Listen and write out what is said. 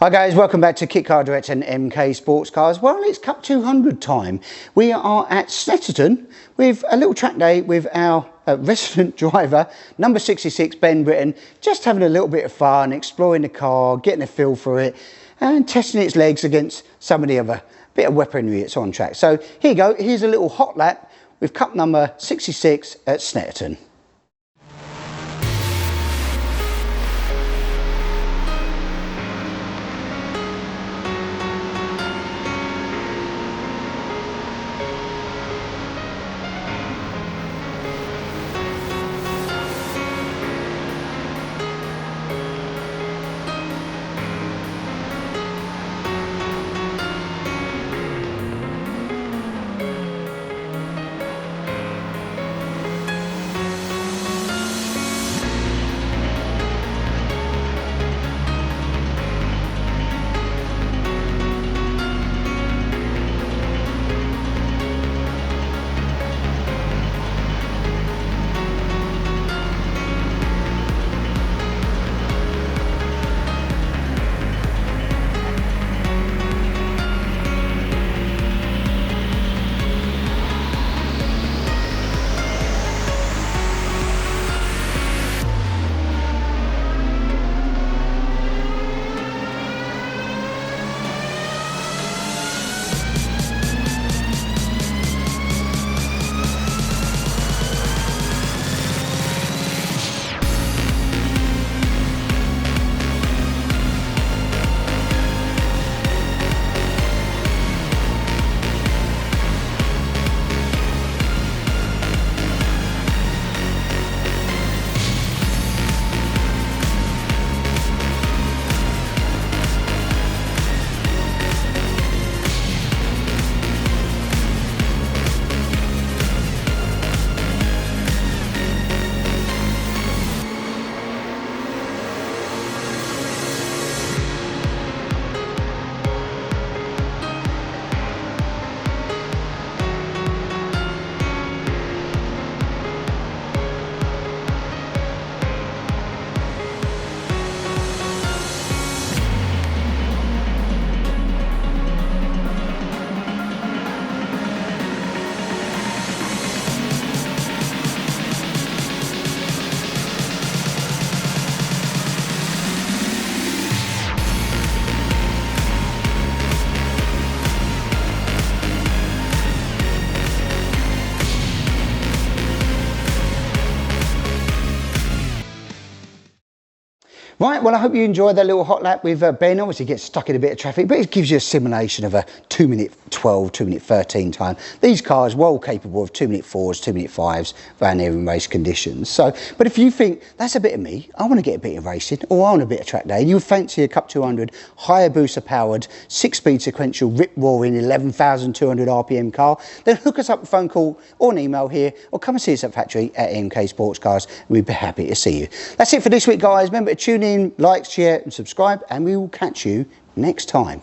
Hi guys, welcome back to Kit Car Direct and MK Sportscars. Well, it's Cup 200 time. We are at Snetterton with a little track day with our resident driver, number 66, Ben Britten, just having a little bit of fun, exploring the car, getting a feel for it and testing its legs against some of the other bit of weaponry that's on track. So here you go, here's a little hot lap with Cup number 66 at Snetterton. Right, well I hope you enjoyed that little hot lap with Ben. Obviously gets stuck in a bit of traffic, but it gives you a simulation of a 2-minute 12, 2-minute 13 time. These cars well capable of 2-minute 4s, 2-minute 5s around there in race conditions. So, but if you think, that's a bit of me, I want to get a bit of racing, or I want a bit of track day, and you fancy a Cup 200 Hayabusa powered, 6-speed sequential, rip-roaring, 11,200 RPM car, then hook us up with a phone call or an email here, or come and see us at factory at MK Sportscars. We'd be happy to see you. That's it for this week, guys. Remember to tune in, like, share and subscribe, and we will catch you next time.